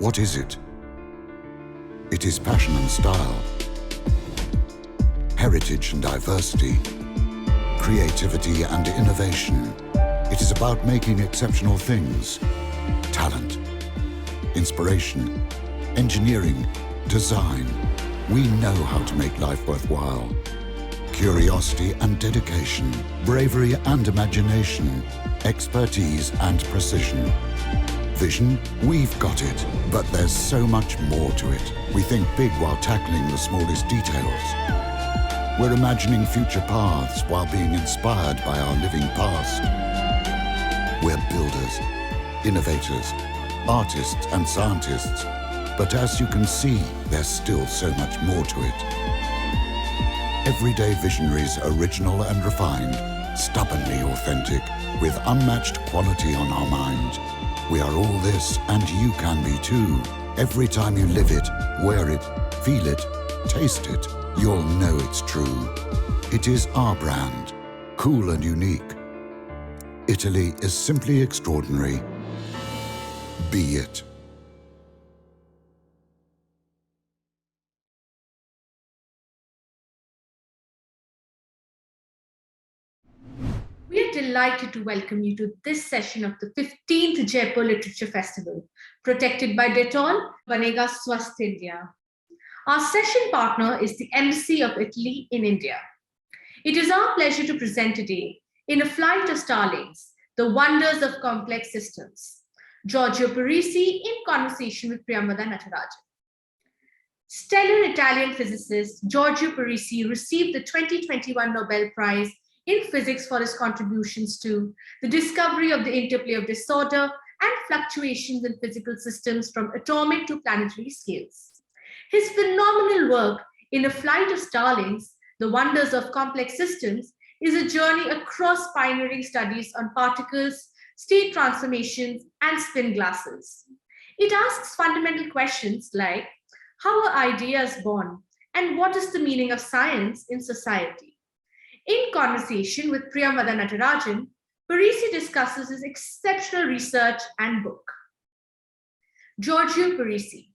What is it? It is passion and style, heritage and diversity, creativity and innovation. It is about making exceptional things, talent, inspiration, engineering, design. We know how to make life worthwhile. Curiosity and dedication, bravery and imagination, expertise and precision. Vision, we've got it, but there's so much more to it. We think big while tackling the smallest details. We're imagining future paths while being inspired by our living past. We're builders, innovators, artists and scientists, but as you can see, there's still so much more to it. Everyday visionaries, original and refined, stubbornly authentic, with unmatched quality on our mind. We are all this, and you can be too. Every time you live it, wear it, feel it, taste it, you'll know it's true. It is our brand, cool and unique. Italy is simply extraordinary. Be it. We are delighted to welcome you to this session of the 15th Jaipur Literature Festival, protected by Dettol, Banega Swasth India. Our session partner is the Embassy of Italy in India. It is our pleasure to present today, in A Flight of Starlings, The Wonders of Complex Systems, Giorgio Parisi in conversation with Priyamvada Natarajan. Stellar Italian physicist Giorgio Parisi received the 2021 Nobel Prize in physics for his contributions to the discovery of the interplay of disorder and fluctuations in physical systems from atomic to planetary scales. His phenomenal work in A Flight of Starlings, The Wonders of Complex Systems, is a journey across pioneering studies on particles, state transformations, and spin glasses. It asks fundamental questions like, how are ideas born, and what is the meaning of science in society? In conversation with Priyamvada Natarajan, Parisi discusses his exceptional research and book. Giorgio Parisi.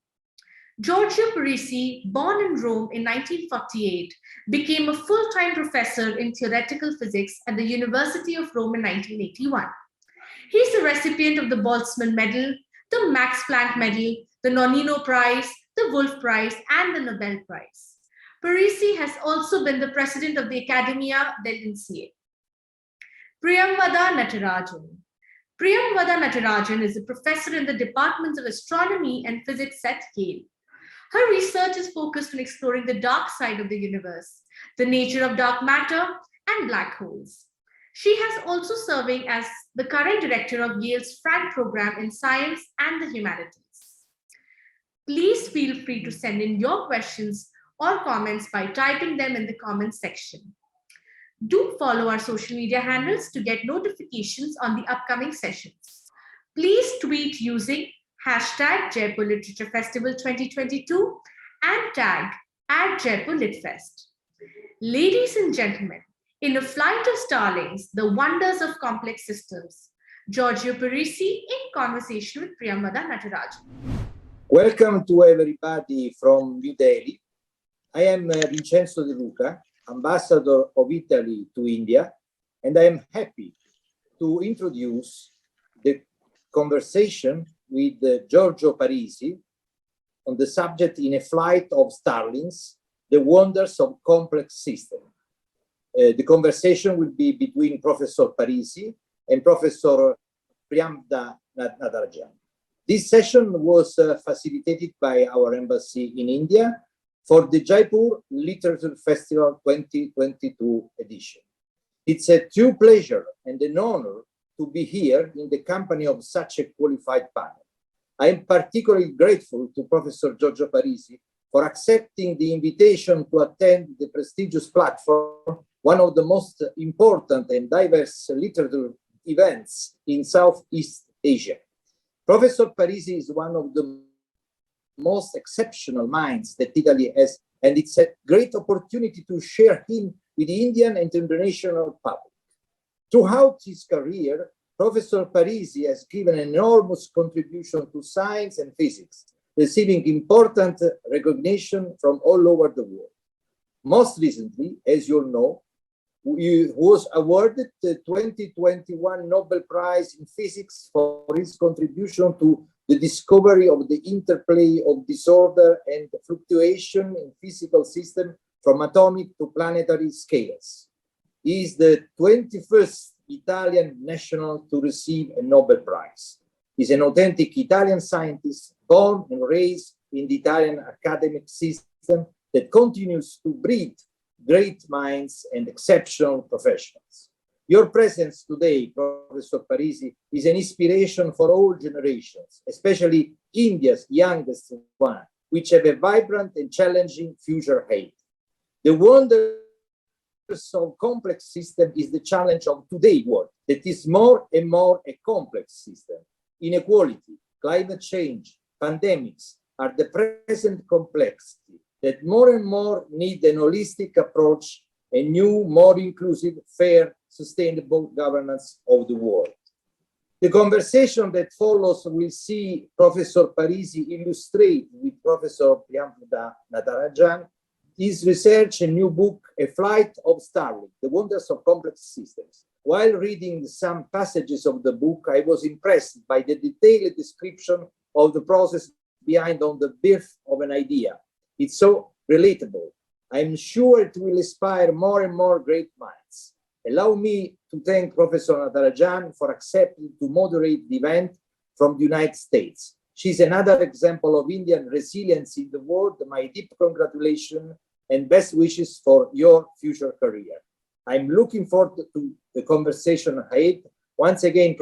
Giorgio Parisi, born in Rome in 1948, became a full-time professor in theoretical physics at the University of Rome in 1981. He is the recipient of the Boltzmann Medal, the Max Planck Medal, the Nonino Prize, the Wolf Prize, and the Nobel Prize. Parisi has also been the president of the Accademia del Lincei. Priyamvada Natarajan. Priyamvada Natarajan is a professor in the departments of astronomy and physics at Yale. Her research is focused on exploring the dark side of the universe, the nature of dark matter, and black holes. She has also serving as the current director of Yale's Frank Program in Science and the Humanities. Please feel free to send in your questions or comments by typing them in the comments section. Do follow our social media handles to get notifications on the upcoming sessions. Please tweet using hashtag Jaipur Literature Festival 2022 and tag @JaipurLitFest. Ladies and gentlemen, in A Flight of Starlings, The Wonders of Complex Systems, Giorgio Parisi in conversation with Priyamvada Natarajan. Welcome to everybody from New Delhi. I am Vincenzo de Luca, ambassador of Italy to India, and I am happy to introduce the conversation with Giorgio Parisi on the subject In A Flight of Starlings, The Wonders of Complex Systems. The conversation will be between Professor Parisi and Professor Priyamvada Natarajan. This session was facilitated by our embassy in India for the Jaipur Literature Festival 2022 edition. It's a true pleasure and an honor to be here in the company of such a qualified panel. I am particularly grateful to Professor Giorgio Parisi for accepting the invitation to attend the prestigious platform, one of the most important and diverse literature events in Southeast Asia. Professor Parisi is one of the most exceptional minds that Italy has, and it's a great opportunity to share him with the Indian and international public. Throughout his career, Professor Parisi has given an enormous contribution to science and physics, receiving important recognition from all over the world. Most recently, as you all know, he was awarded the 2021 Nobel Prize in Physics for his contribution to the discovery of the interplay of disorder and fluctuation in physical systems from atomic to planetary scales. He is the 21st Italian national to receive a Nobel Prize. He is an authentic Italian scientist, born and raised in the Italian academic system that continues to breed great minds and exceptional professionals. Your presence today, Professor Parisi, is an inspiration for all generations, especially India's youngest one, which have a vibrant and challenging future ahead. The wonders of complex system is the challenge of today's world, that is more and more a complex system. Inequality, climate change, pandemics are the present complexity that more and more need an holistic approach, a new, more inclusive, fair, sustainable governance of the world. The conversation that follows will see Professor Parisi illustrate with Professor Priyamvada Natarajan his research and new book, A Flight of Starlings, The Wonders of Complex Systems. While reading some passages of the book, I was impressed by the detailed description of the process behind on the birth of an idea. It's so relatable. I'm sure it will inspire more and more great minds. Allow me to thank Professor Natarajan for accepting to moderate the event from the United States. She's another example of Indian resilience in the world. My deep congratulations and best wishes for your future career. I'm looking forward to the conversation ahead. Once again,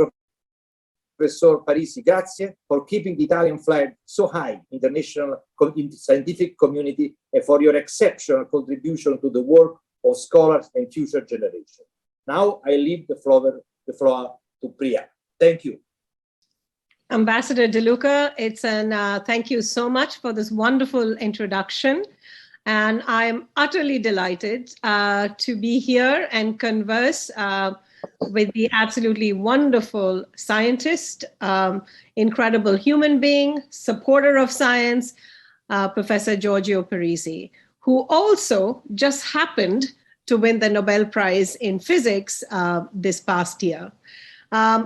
Professor Parisi, grazie for keeping the Italian flag so high in the national scientific community and for your exceptional contribution to the work of scholars and future generations. Now I leave the floor to Priya. Thank you. Ambassador De Luca, it's an thank you so much for this wonderful introduction. And I'm utterly delighted to be here and converse with the absolutely wonderful scientist, incredible human being, supporter of science, Professor Giorgio Parisi, who also just happened to win the Nobel Prize in Physics this past year.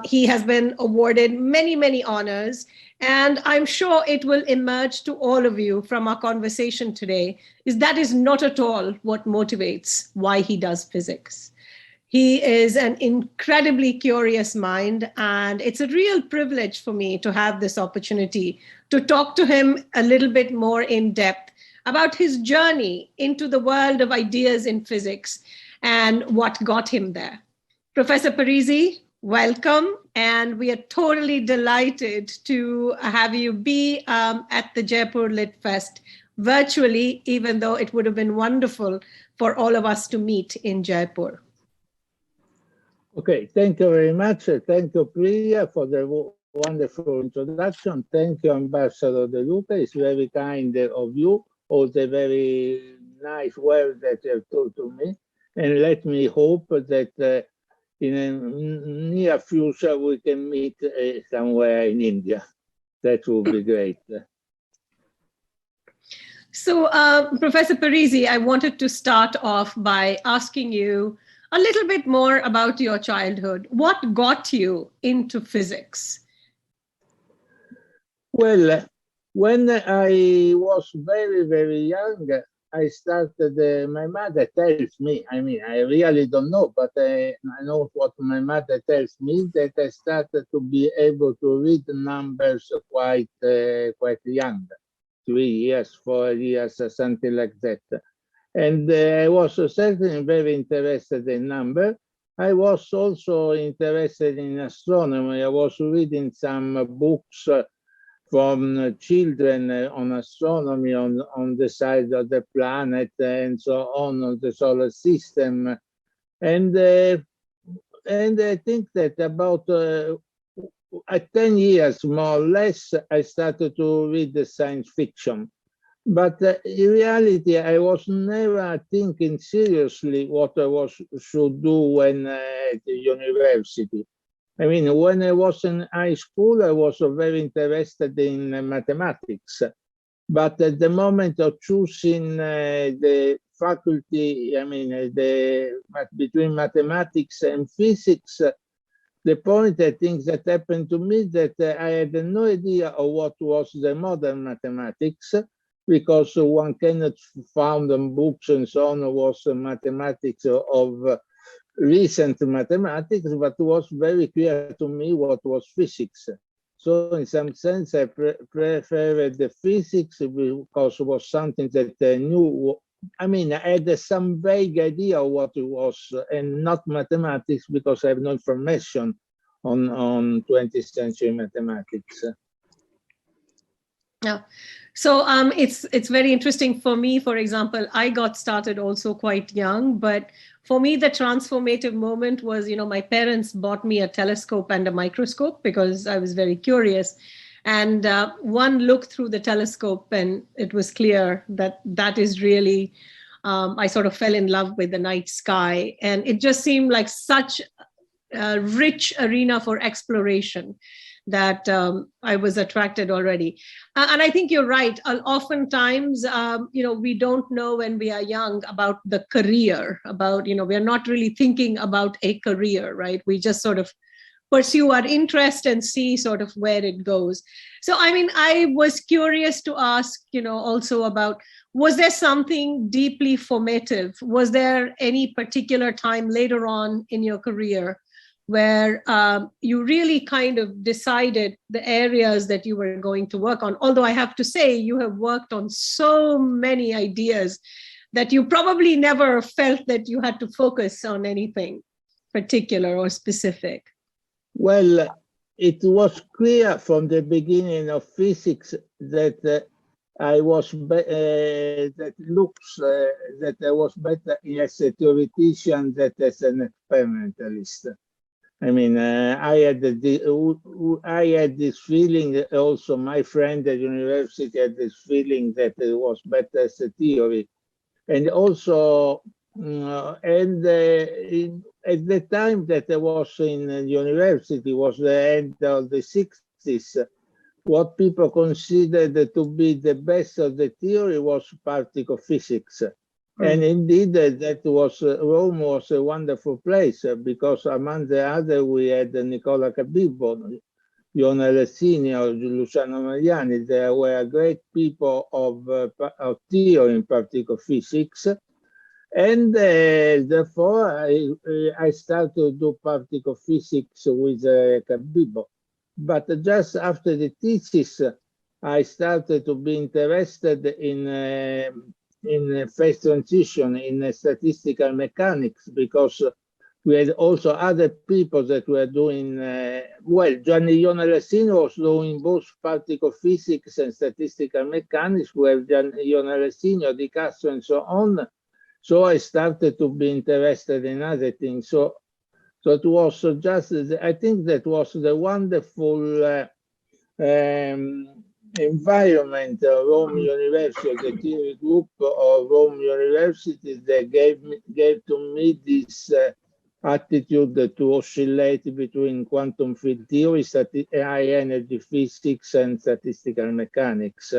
He has been awarded many, many honors, and I'm sure it will emerge to all of you from our conversation today is that is not at all what motivates why he does physics. He is an incredibly curious mind, and it's a real privilege for me to have this opportunity to talk to him a little bit more in depth about his journey into the world of ideas in physics and what got him there. Professor Parisi, welcome, and we are totally delighted to have you be at the Jaipur Litfest virtually, even though it would have been wonderful for all of us to meet in Jaipur. Okay, thank you very much. Thank you, Priya, for the wonderful introduction. Thank you, Ambassador De Luca. It's very kind of you, all the very nice words that you have told to me. And let me hope that in a near future we can meet somewhere in India. That would be great. So, Professor Parisi, I wanted to start off by asking you a little bit more about your childhood. What got you into physics? Well, when I was very, very young, I started, my mother tells me, I mean, I really don't know, but I know what my mother tells me, that I started to be able to read numbers quite young, 3 years, 4 years, something like that. And I was certainly very interested in number. I was also interested in astronomy. I was reading some books from children on astronomy, on the side of the planet and so on the solar system. And I think that about at 10 years, more or less, I started to read the science fiction. But in reality, I was never thinking seriously what I should do when at the university. I mean, when I was in high school, I was very interested in mathematics. But at the moment of choosing the faculty, I mean, between mathematics and physics, the point I think that happened to me that I had no idea of what was the modern mathematics, because one cannot find in books and so on was mathematics of recent mathematics, but it was very clear to me what was physics. So in some sense, I preferred the physics because it was something that I knew. I mean, I had some vague idea of what it was, and not mathematics because I have no information on 20th century mathematics. Yeah. So it's very interesting for me. For example, I got started also quite young, but for me, the transformative moment was, my parents bought me a telescope and a microscope because I was very curious. And one look through the telescope, and it was clear that that is really, I sort of fell in love with the night sky. And it just seemed like such a rich arena for exploration that I was attracted already. And I think you're right. Oftentimes, we don't know when we are young about the career, about, we're not really thinking about a career, right? We just sort of pursue our interest and see sort of where it goes. So, I mean, I was curious to ask, also about, was there something deeply formative? Was there any particular time later on in your career where you really kind of decided the areas that you were going to work on? Although I have to say, you have worked on so many ideas that you probably never felt that you had to focus on anything particular or specific. Well, it was clear from the beginning of physics that I was that I was better as a theoretician than as an experimentalist. I mean, I had this feeling. Also, my friend at university had this feeling that it was better as a theory, and also, at the time that I was in university, was the end of the 60s. What people considered to be the best of the theory was particle physics. And indeed, that was Rome was a wonderful place because among the others we had Nicola Cabibbo, Iona Lessini, or Luciano Mariani. They were great people of theory in particle physics. And therefore, I started to do particle physics with Cabibbo. But just after the thesis, I started to be interested in phase transition in statistical mechanics, because we had also other people that were doing, Iona Lessini was doing both particle physics and statistical mechanics, where Iona Lessini, Di Castro, and so on. So I started to be interested in other things. So it was just, I think that was the wonderful environment of Rome University, the theory group of Rome University, that gave to me this attitude to oscillate between quantum field theory, high energy physics, and statistical mechanics.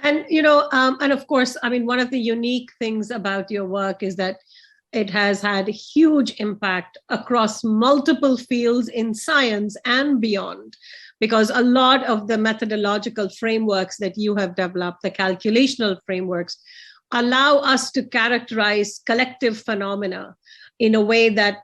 And, and of course, I mean, one of the unique things about your work is that it has had a huge impact across multiple fields in science and beyond, because a lot of the methodological frameworks that you have developed, the calculational frameworks, allow us to characterize collective phenomena in a way that,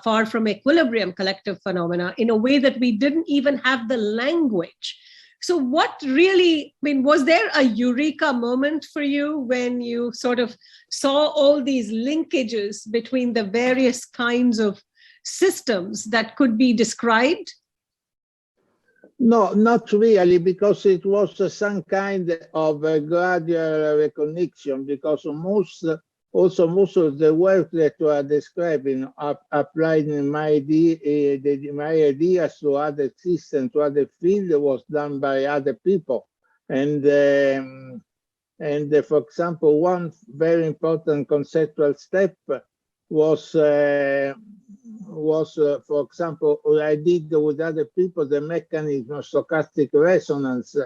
far from equilibrium collective phenomena, in a way that we didn't even have the language. So what really, was there a eureka moment for you when you sort of saw all these linkages between the various kinds of systems that could be described? No, not really, because it was some kind of a gradual recognition, because most of the work that you are describing applying my ideas to other systems, to other fields, was done by other people. And for example, one very important conceptual step for example, I did with other people the mechanism of stochastic resonance.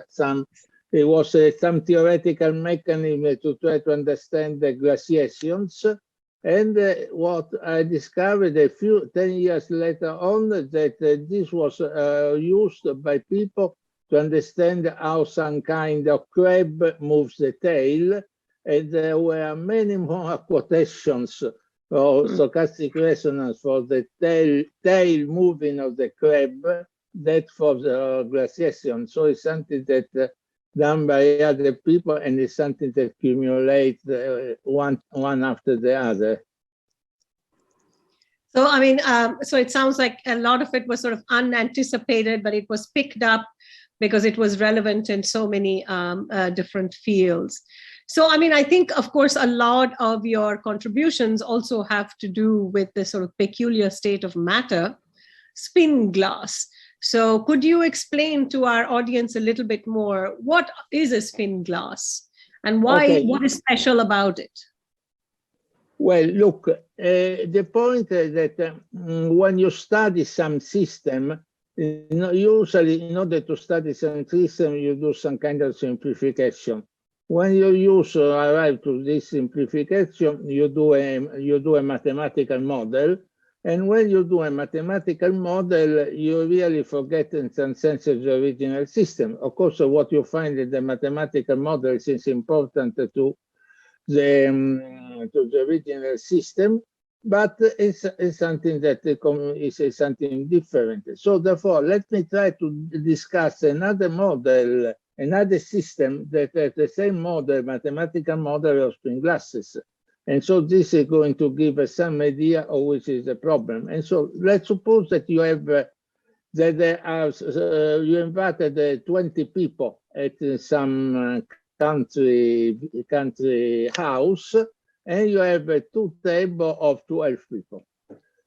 It was some theoretical mechanism to try to understand the glaciations. And what I discovered 10 years later on, that this was used by people to understand how some kind of crab moves the tail. And there were many more quotations or stochastic resonance for the tail moving of the crab that for the glaciation. So it's something that done by other people, and it's something that accumulates one after the other. So, I mean, so it sounds like a lot of it was sort of unanticipated, but it was picked up because it was relevant in so many different fields. So, I mean, I think, of course, a lot of your contributions also have to do with the sort of peculiar state of matter, spin glass. So could you explain to our audience a little bit more, what is a spin glass and why? Okay. What is special about it? Well, look, the point is that when you study some system, usually in order to study some system, you do some kind of simplification. When you arrive to this simplification, you do a mathematical model. And when you do a mathematical model, you really forget in some sense the original system. Of course, what you find in the mathematical model is important to the original system, but it's something that is something different. So therefore, let me try to discuss another model, another system that has the same model, mathematical model of spin glasses. And so this is going to give us some idea of which is the problem. And so let's suppose that you have you invited 20 people at some country house, and you have 2 tables of 12 people.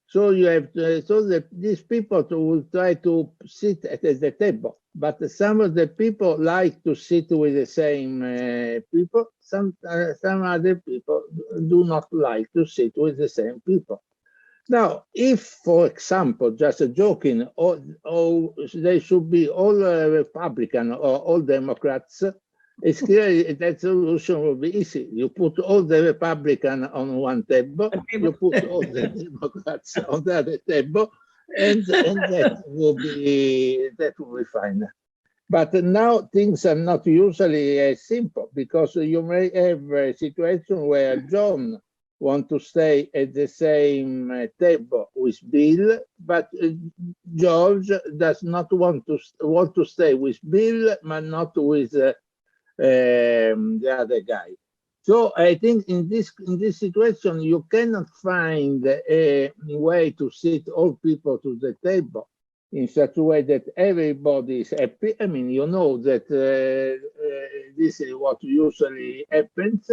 So you have these people will try to sit at the table, but some of the people like to sit with the same people. Some other people do not like to sit with the same people. Now, if, for example, just joking, or they should be all Republican or all Democrats, it's clear that solution will be easy. You put all the Republicans on one table, you put all the Democrats on the other table, and that will be fine. But now things are not usually as simple, because you may have a situation where John wants to stay at the same table with Bill, but George does not want to stay with Bill, but not with the other guy. So I think in this situation, you cannot find a way to sit all people to the table in such a way that everybody is happy. I mean, you know that this is what usually happens.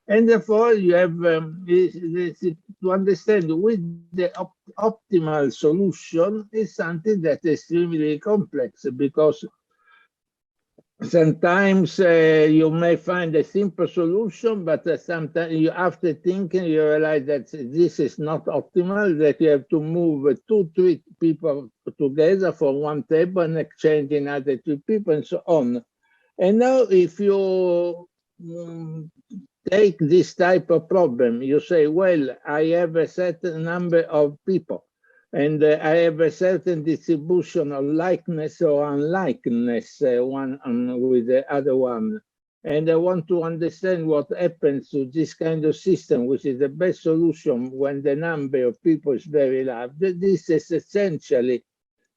And therefore, you have to understand with the optimal solution is something that is extremely complex, because sometimes you may find a simple solution, but sometimes after thinking, you realize that this is not optimal, that you have to move 2-3 people together for one table and exchange another 2 people and so on. And now if you take this type of problem, you say, well, I have a certain number of people, and I have a certain distribution of likeness or unlikeness one with the other one. And I want to understand what happens to this kind of system, which is the best solution when the number of people is very large. This is essentially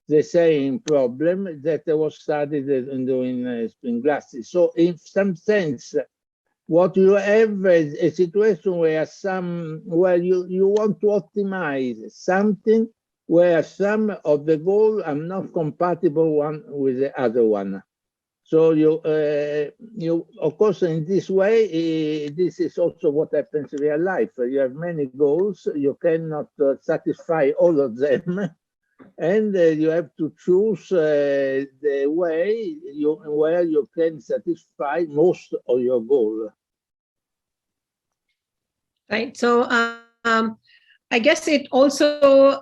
the same problem that was studied in spin glasses. So in some sense, what you have is a situation where you want to optimize something where some of the goals are not compatible one with the other one. So you of course, in this way, this is also what happens in real life. You have many goals, you cannot satisfy all of them, and you have to choose the way where you can satisfy most of your goal. Right. So I guess it also,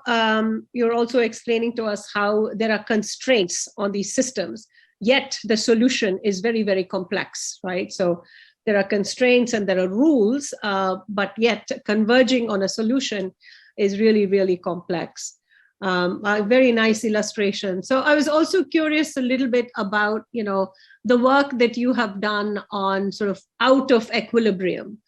you're also explaining to us how there are constraints on these systems, yet the solution is very, very complex, right? So there are constraints and there are rules, but yet converging on a solution is really, really complex. A very nice illustration. So I was also curious a little bit about, the work that you have done on sort of out of equilibrium,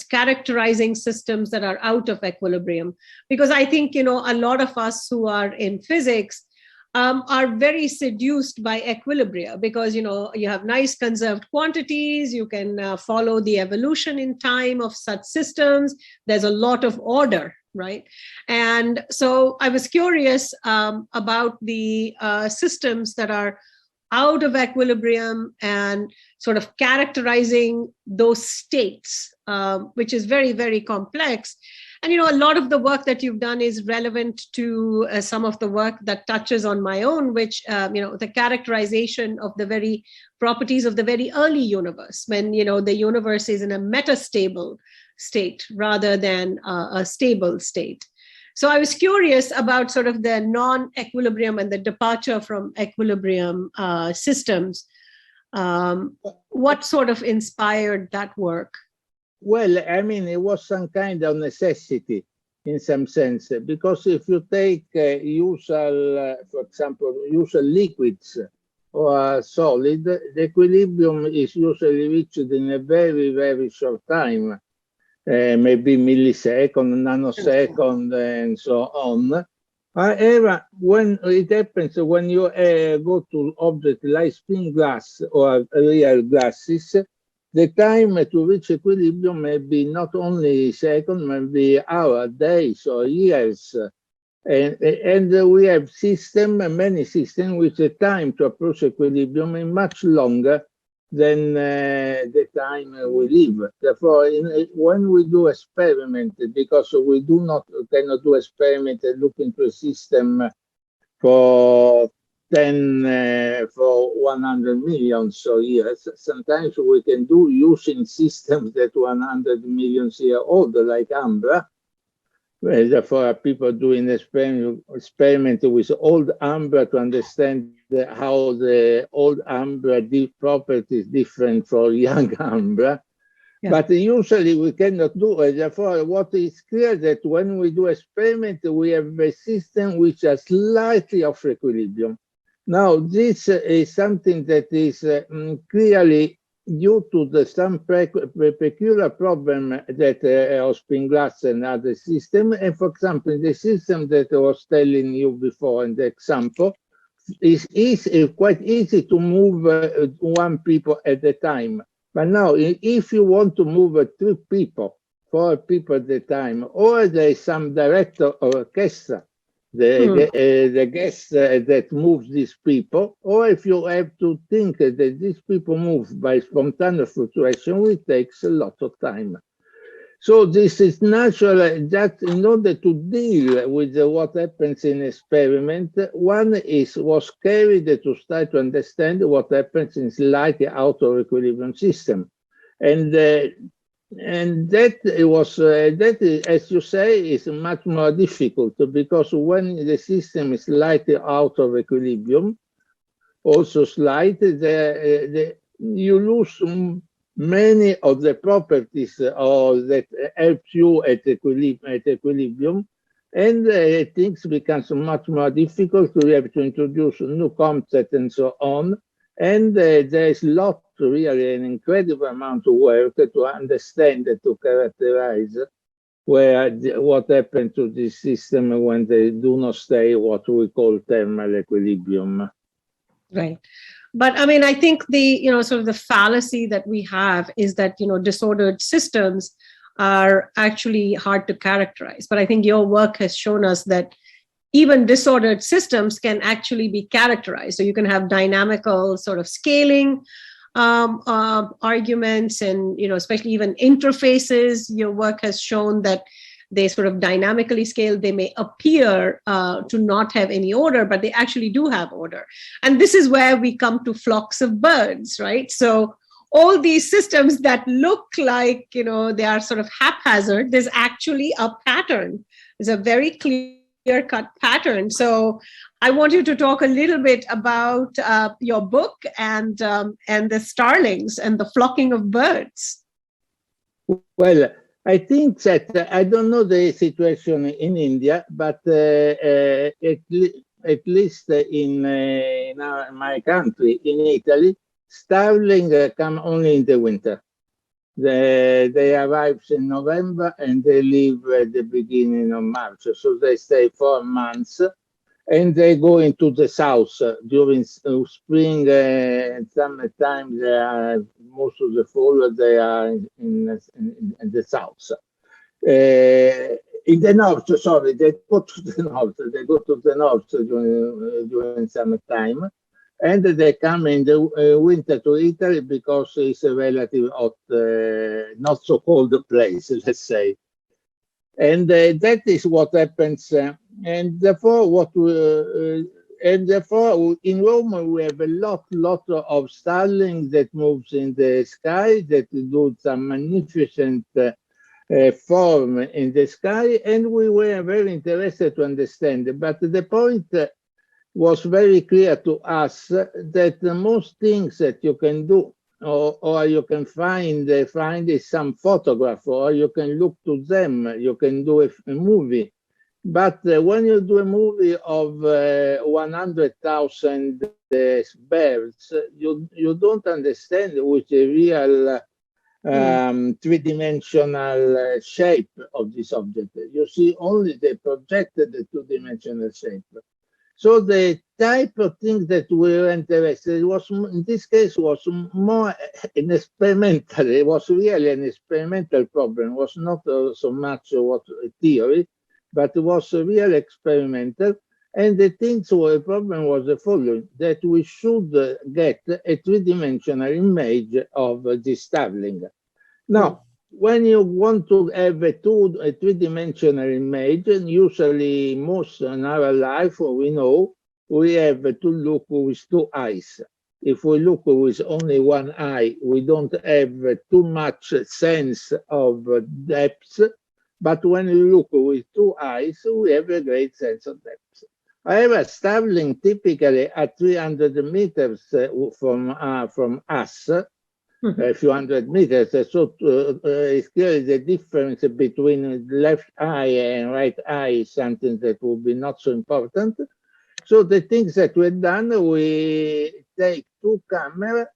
characterizing systems that are out of equilibrium. Because I think, a lot of us who are in physics are very seduced by equilibria because, you have nice conserved quantities, you can follow the evolution in time of such systems. There's a lot of order, right? And so I was curious about the systems that are out of equilibrium and sort of characterizing those states, which is very, very complex. And, a lot of the work that you've done is relevant to some of the work that touches on my own, which, the characterization of the very properties of the very early universe, when, the universe is in a metastable state rather than a stable state. So I was curious about sort of the non-equilibrium and the departure from equilibrium systems. What sort of inspired that work? Well, I mean, it was some kind of necessity in some sense, because if you take usual, for example, usual liquids or solid, the equilibrium is usually reached in a very, very short time, maybe millisecond, nanosecond, and so on. However, when it happens, when you go to objects like spin glass or real glasses, the time to reach equilibrium may be not only seconds, maybe hours, days, or years. And we have many systems, with the time to approach equilibrium is much longer than the time we live. Therefore, when we do experiment, because we cannot do experiment and look into a system for 100 million years. Sometimes we can do using systems that 100 million years old, like Ambra. Well, therefore, people doing experiment with old Ambra to understand how the old Ambra properties different from young Ambra. Yeah. But usually we cannot do it. Therefore, what is clear that when we do experiment, we have a system which is slightly off equilibrium. Now, this is something that is clearly due to some peculiar problem that of spin glass and other system. And for example, the system that I was telling you before in the example, is quite easy to move one people at a time. But now, if you want to move 3 people, 4 people at a time, or there is some director or orchestra, the guest that moves these people, or if you have to think that these people move by spontaneous fluctuation, it takes a lot of time. So this is natural that in order to deal with what happens in experiment, one was carried to start to understand what happens in slightly out of equilibrium system. And that was, as you say, is much more difficult, because when the system is slightly out of equilibrium, also slight, you lose many of the properties that help you at equilibrium, and things becomes much more difficult. We have to introduce new concepts and so on. And there is really an incredible amount of work to understand, to characterize what happened to this system when they do not stay what we call thermal equilibrium. Right. But I mean, I think the, sort of the fallacy that we have is that, disordered systems are actually hard to characterize. But I think your work has shown us that even disordered systems can actually be characterized. So you can have dynamical sort of scaling arguments, and, especially even interfaces. Your work has shown that they sort of dynamically scale. They may appear to not have any order, but they actually do have order. And this is where we come to flocks of birds, right? So all these systems that look like, they are sort of haphazard, there's actually a pattern. There's a very clear-cut pattern. So I want you to talk a little bit about your book and the starlings and the flocking of birds. Well, I think that I don't know the situation in India, but at least in my country, in Italy, starlings come only in the winter. They arrive in November and they leave at the beginning of March. So they stay 4 months and they go into the south during spring and summertime. They are, most of the fall they are in the south. In the north, sorry, they go to the north. They go to the north during summertime. And they come in the winter to Italy because it's a relatively hot, not so cold place, let's say. And that is what happens. And therefore, in Rome we have a lot of starlings that moves in the sky, that do some magnificent form in the sky, and we were very interested to understand. But the point was very clear to us that the most things that you can do or you can find is some photograph, or you can look to them, you can do a movie. But when you do a movie of 100,000 birds, you don't understand which a real three-dimensional shape of this object. You see only the projected two-dimensional shape. So the type of things that we were interested was, in this case, was more an experimental. It was really an experimental problem. It was not so much what a theory, but it was a real experimental. And the problem was the following: that we should get a three-dimensional image of this starling. Now, when you want to have a three-dimensional image, and usually most in our life, we know, we have to look with two eyes. If we look with only one eye, we don't have too much sense of depth. But when you look with two eyes, we have a great sense of depth. However, starling typically at 300 meters from us, a few hundred meters, so it's clearly the difference between left eye and right eye is something that will be not so important. So the things that we've done, we take two cameras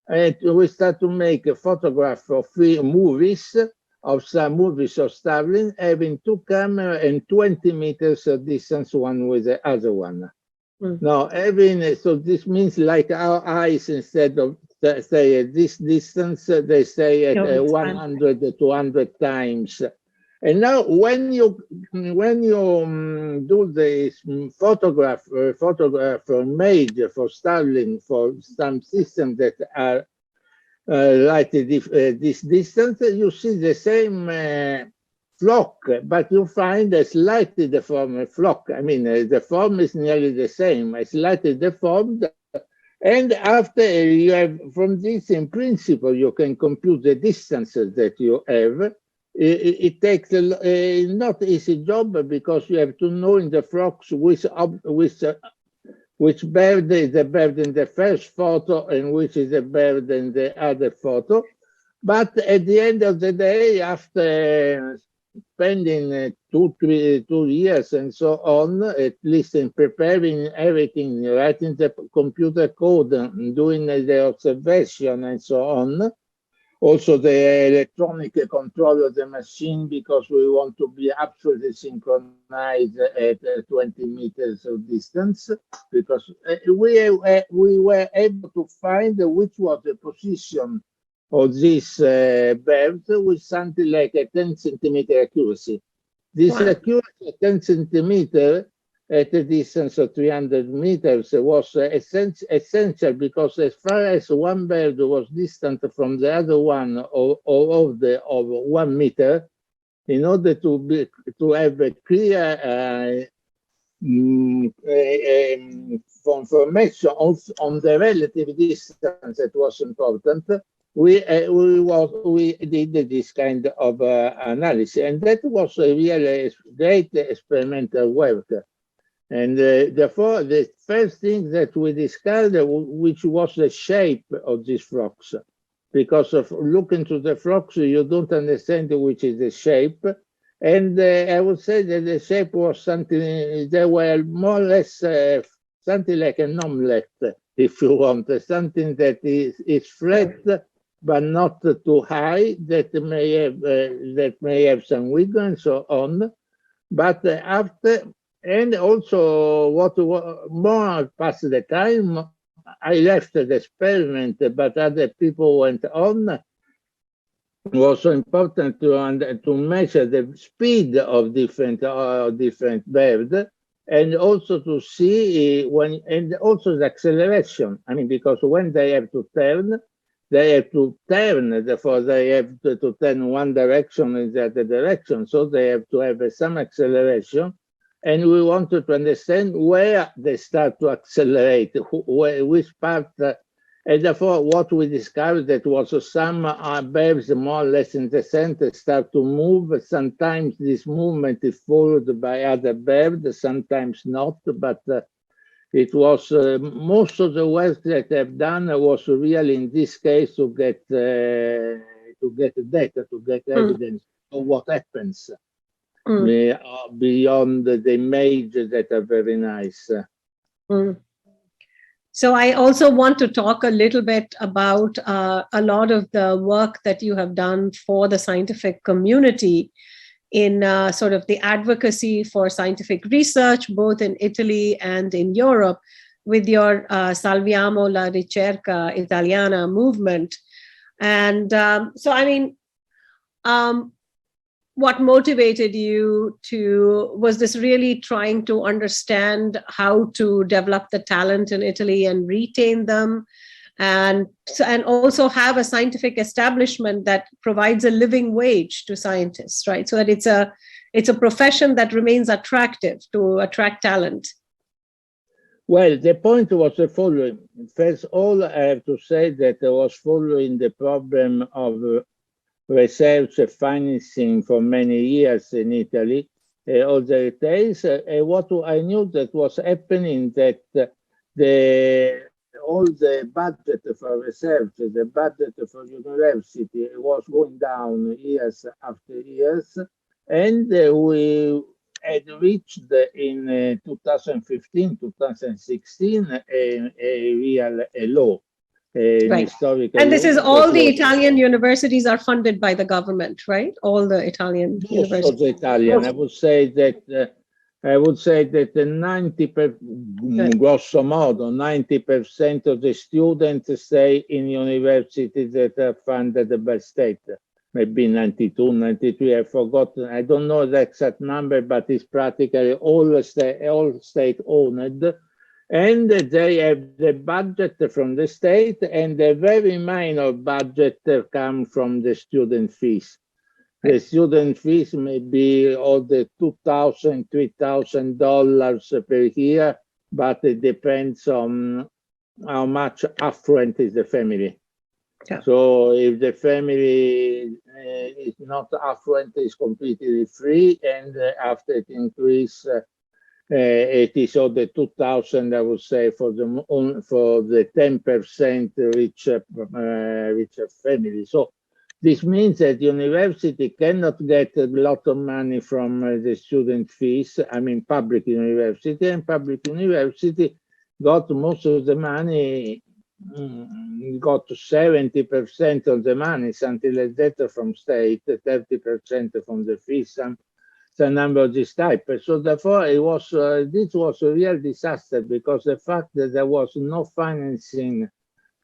and we start to make a photograph of movies of starling, having two cameras and 20 meters of distance one with the other one. Now, so this means like our eyes, instead of say at this distance, they stay at 100 to 200 times. And now, when you do this photograph made for starling for some systems that are like this distance, you see the same flock, but you find a slightly deformed flock. I mean, the form is nearly the same, slightly deformed. And after you have, from this, in principle, you can compute the distances that you have. It takes a not easy job, because you have to know in the flocks which bird is the bird in the first photo and which is the bird in the other photo. But at the end of the day, after spending 2 years and so on, at least in preparing everything, writing the computer code, doing the observation and so on, also the electronic control of the machine, because we want to be absolutely synchronized at 20 meters of distance, because we were able to find which was the position of this bird with something like a 10 centimeter accuracy. This accuracy, 10 centimeter at a distance of 300 meters, was essential, because as far as one bird was distant from the other one of 1 meter, in order to have a clear information on the relative distance, that was important. we did this kind of analysis, and that was a really great experimental work. And therefore, the first thing that we discovered, which was the shape of these rocks, because of looking to the rocks, you don't understand which is the shape. And I would say that the shape was something, they were more or less something like an omelette, if you want, something that is flat, but not too high, that may have some wiggle and so on. But after, and also what more past the time, I left the experiment, but other people went on. It was so important to measure the speed of different birds, and also to see and also the acceleration. I mean, because when they have to turn, therefore they have to turn one direction in the other direction. So they have to have some acceleration. And we wanted to understand where they start to accelerate, which part. And therefore, what we discovered that was some birds more or less in the center start to move. Sometimes this movement is followed by other birds, sometimes not. But it was most of the work that I've done was really in this case to get data, to get evidence of what happens beyond the images that are very nice. So I also want to talk a little bit about a lot of the work that you have done for the scientific community in sort of the advocacy for scientific research, both in Italy and in Europe, with your Salviamo la ricerca italiana movement. And so, I mean, what motivated you was this really trying to understand how to develop the talent in Italy and retain them, and also have a scientific establishment that provides a living wage to scientists, right? So that it's a profession that remains attractive to attract talent. Well, the point was the following. First of all, I have to say that I was following the problem of research financing for many years in Italy, all the details. What I knew that was happening, that all the budget for research, the budget for university was going down years after years, and we had reached in 2015, 2016 a real low. Right. And this is all the Italian universities are funded by the government, right? All the Italian universities. Most of the Italian. I would say that 90%, grosso modo, 90% of the students stay in universities that are funded by state. Maybe 92, 93, I've forgotten. I don't know the exact number, but it's practically all state owned. And they have the budget from the state, and a very minor budget comes from the student fees. The student fees may be all the $2,000, $3,000 per year, but it depends on how much affluent is the family. Yeah. So if the family is not affluent, it's completely free, and after it increases, it is all the 2,000, I would say, for the 10% richer family. So this means that the university cannot get a lot of money from the student fees. I mean, public university, and public university got most of the money, got 70% of the money, something like that, from state, 30% from the fees, a number of this type. So therefore, it was this was a real disaster, because the fact that there was no financing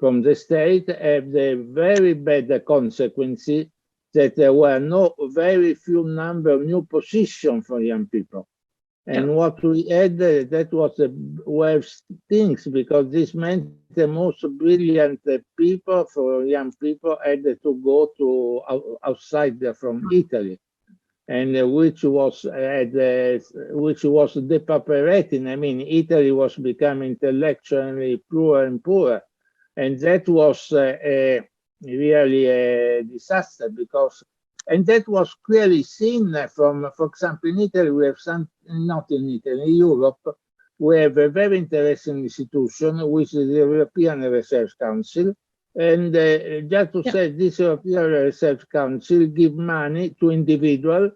from the state had the very bad consequences that there were very few number of new positions for young people. And what we had, that was the worst things, because this meant the most brilliant people, for young people, had to go to outside from Italy. And which was depauperating. I mean, Italy was becoming intellectually poorer and poorer, and that was really a disaster because, and that was clearly seen from, for example, in Italy, we have some, not in Italy, in Europe, we have a very interesting institution, which is the European Research Council. And just to say, this European Research Council give money to individuals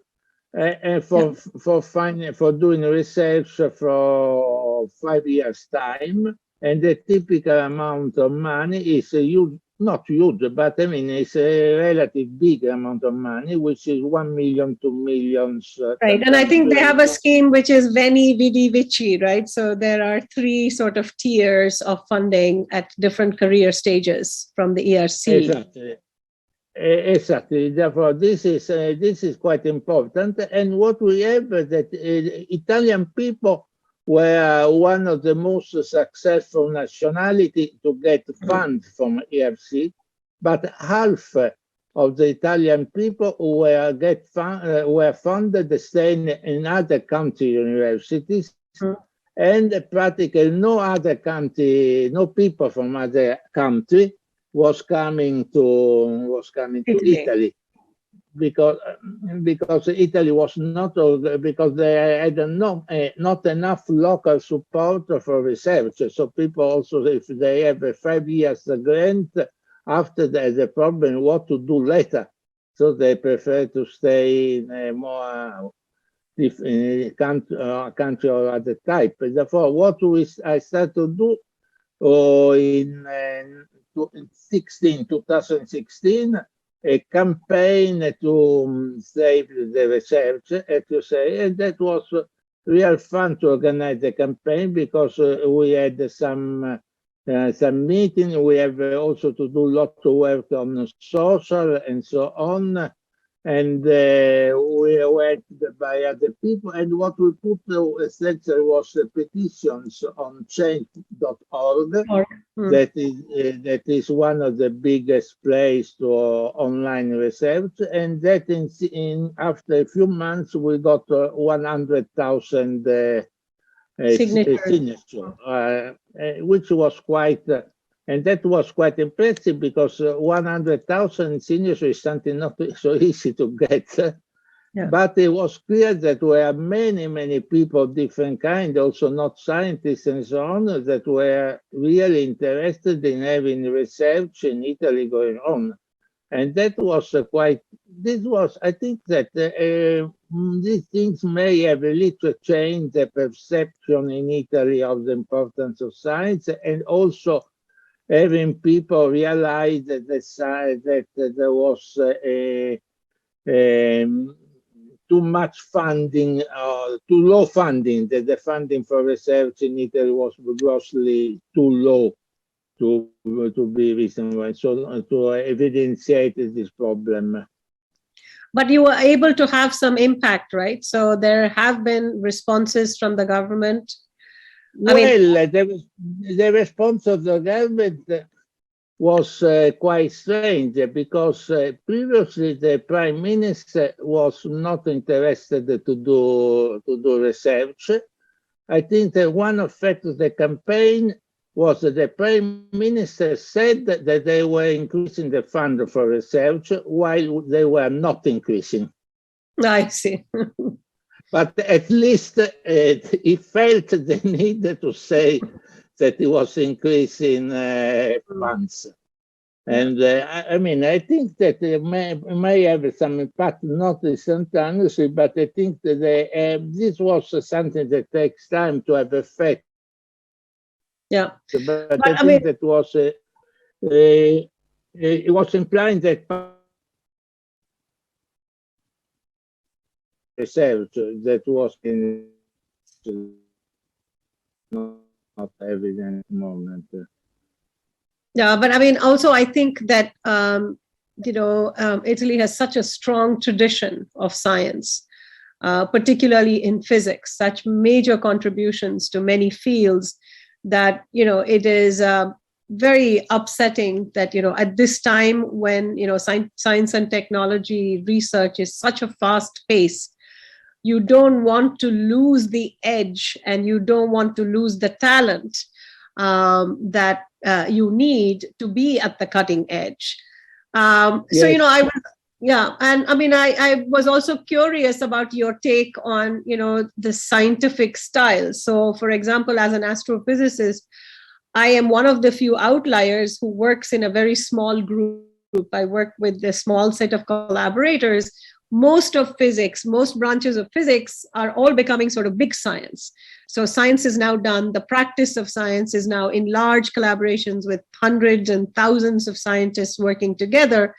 for doing research for 5 years' time. And the typical amount of money is huge, not huge, but I mean, it's a relative big amount of money, which is 1 million, 2 million. Right. And I think they have a scheme which is Veni, Vidi, Vici, right? So there are 3 sort of tiers of funding at different career stages from the ERC. Exactly. Exactly. Therefore, this is quite important. And what we have that Italian people were one of the most successful nationality to get funds from ERC, but half of the Italian people were funded staying in other country universities, and practically no other country, no people from other country was coming to Italy. Because Italy was not, because they had not enough local support for research. So people also, if they have a 5 years grant, after the problem what to do later. So they prefer to stay in a more country or other type. Therefore, what I started to do in 2016, a campaign to save the research, as you say, and that was real fun to organize the campaign because we had some meeting. We have also to do lots of work on social and so on, and we went by other people. And what we put essentially was petitions on change.org. That is one of the biggest places for online research, and that after a few months we got 100,000 signatures, which was quite. And that was quite impressive because 100,000 signatures is something not so easy to get. But it was clear that there were many people of different kinds, also not scientists and so on, that were really interested in having research in Italy going on. And that was I think that these things may have a little changed the perception in Italy of the importance of science, and also having people realize that there was too much funding, too low funding, that the funding for research in Italy was grossly too low to be reasonable. So to evidentiate this problem. But you were able to have some impact, right? So there have been responses from the government. The response of the government was quite strange because previously the Prime Minister was not interested to do research. I think that one effect of the campaign was that the Prime Minister said that they were increasing the fund for research while they were not increasing. I see. But at least he felt the need to say that he was increasing funds. And I mean, I think that it may have some impact, not instantaneously, but I think that this was something that takes time to have effect. Yeah. But I think that was, it was implying that research that was not evident at the moment. Yeah, but I mean, also I think that Italy has such a strong tradition of science, particularly in physics, such major contributions to many fields that it is very upsetting that at this time when science and technology research is such a fast pace, you don't want to lose the edge and you don't want to lose the talent that you need to be at the cutting edge. So, Yes. I was, yeah, and I mean, I was also curious about your take on, the scientific style. So, for example, as an astrophysicist, I am one of the few outliers who works in a very small group. I work with a small set of collaborators. Most of physics, most branches of physics are all becoming sort of big science. So science is now done. The practice of science is now in large collaborations with hundreds and thousands of scientists working together,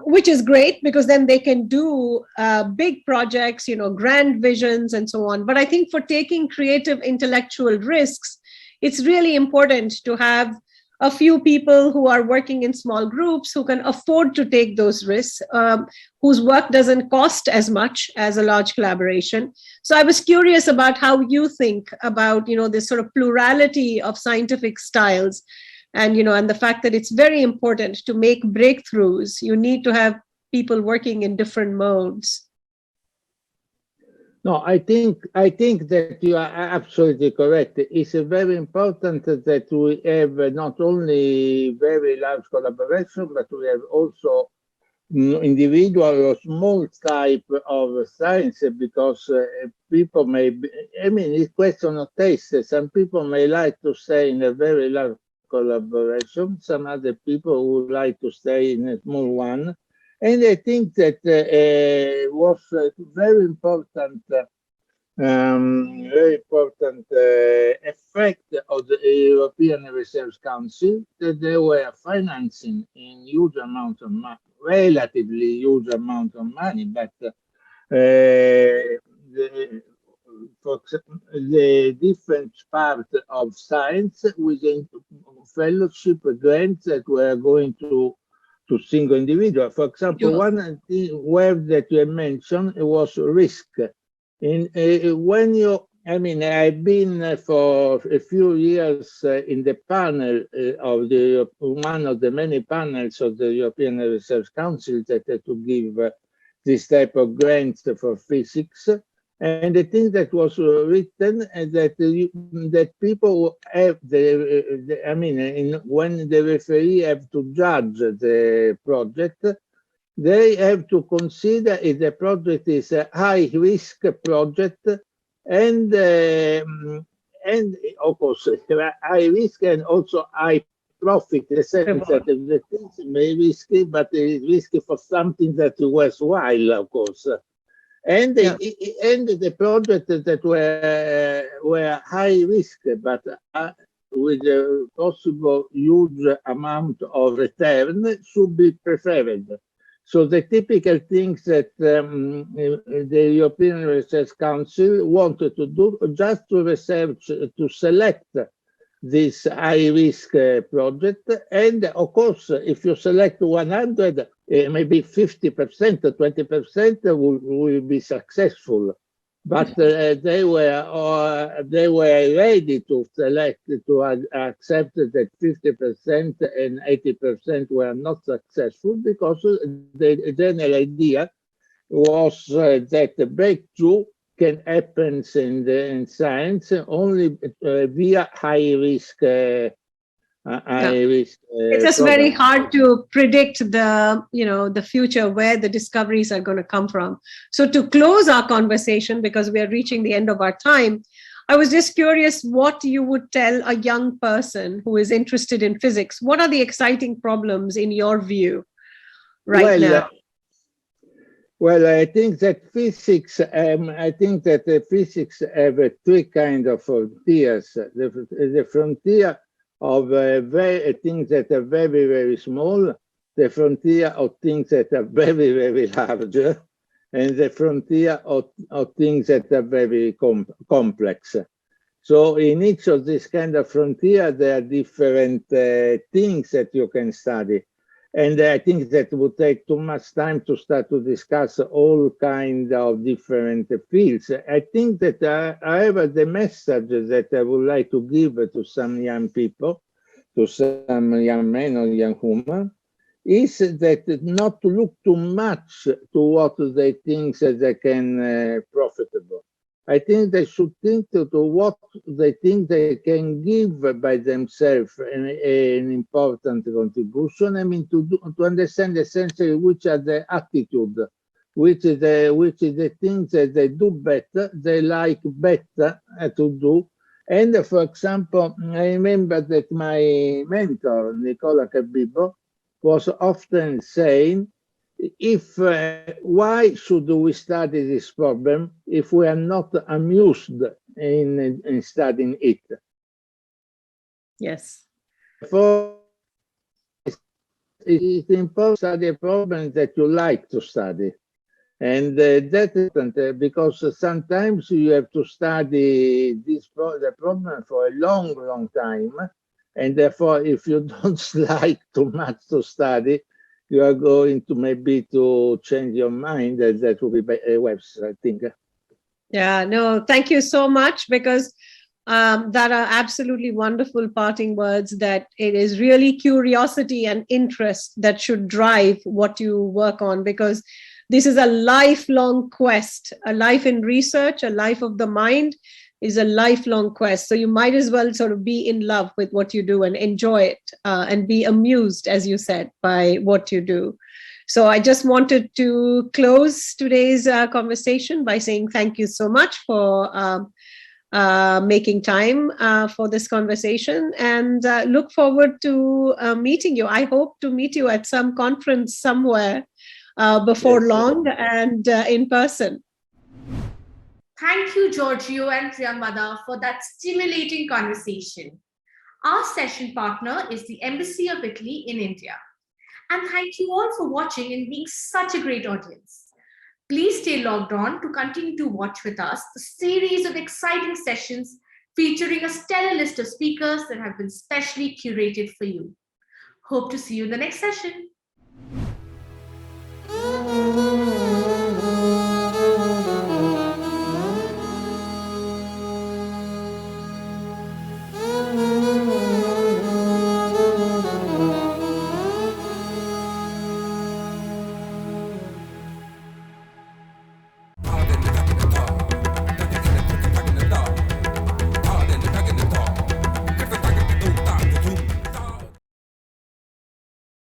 which is great because then they can do big projects, grand visions and so on. But I think for taking creative intellectual risks, it's really important to have a few people who are working in small groups who can afford to take those risks, whose work doesn't cost as much as a large collaboration. So I was curious about how you think about, this sort of plurality of scientific styles, and and the fact that it's very important to make breakthroughs. You need to have people working in different modes. No, I think that you are absolutely correct. It's very important that we have not only very large collaboration, but we have also individual or small type of science, because people may be, I mean, it's question of taste. Some people may like to stay in a very large collaboration. Some other people would like to stay in a small one. And I think that was very important effect of the European Research Council, that they were financing in huge amount of money, relatively huge amount of money, but the different part of science within fellowship grants that were going to single individual. For example, one word that you mentioned was risk. When you, I mean, I've been for a few years in the panel of one of the many panels of the European Research Council that to give this type of grants for physics. And the thing that was written that people have when the referee have to judge the project, they have to consider if the project is a high-risk project, and of course high risk and also high profit. In the sense that the things may be risky, but it is risky for something that is worthwhile, of course. And the projects that were high risk, but with a possible huge amount of return, should be preferred. So the typical things that the European Research Council wanted to do, just to research, to select this high-risk project. And of course, if you select 100, maybe 50%, 20% will be successful. But they were ready to select, to accept that 50% and 80% were not successful, because the general idea was that the breakthrough can happen in science only via high risk. It's just very hard to predict the future, where the discoveries are going to come from. So to close our conversation, because we are reaching the end of our time, I was just curious what you would tell a young person who is interested in physics. What are the exciting problems in your view now? Well, I think that physics. Physics have three kinds of frontiers. The frontier of things that are very, very small, the frontier of things that are very, very large, and the frontier of things that are very complex. So in each of these kind of frontier, there are different things that you can study. And I think that would take too much time to start to discuss all kinds of different fields. I think that, however, the message that I would like to give to some young people, to some young men or young women, is that not to look too much to what they think that they can profitable. I think they should think to what they think they can give by themselves an important contribution. I mean, to understand essentially which are the attitude, which is the things that they do better, they like better to do. And for example, I remember that my mentor, Nicola Cabibbo, was often saying, why should we study this problem if we are not amused in studying it? Yes. Therefore, it's important to study a problem that you like to study. And that is important because sometimes you have to study the problem for a long, long time. And therefore, if you don't like too much to study, you are going to maybe to change your mind. That will be a website, I think. Yeah, no, thank you so much, because that are absolutely wonderful parting words, that it is really curiosity and interest that should drive what you work on, because this is a lifelong quest. A life in research, a life of the mind is a lifelong quest. So you might as well sort of be in love with what you do and enjoy it and be amused, as you said, by what you do. So I just wanted to close today's conversation by saying thank you so much for making time for this conversation, and look forward to meeting you. I hope to meet you at some conference somewhere before long and in person. Thank you, Giorgio and Priyamvada, for that stimulating conversation. Our session partner is the Embassy of Italy in India. And thank you all for watching and being such a great audience. Please stay logged on to continue to watch with us the series of exciting sessions featuring a stellar list of speakers that have been specially curated for you. Hope to see you in the next session.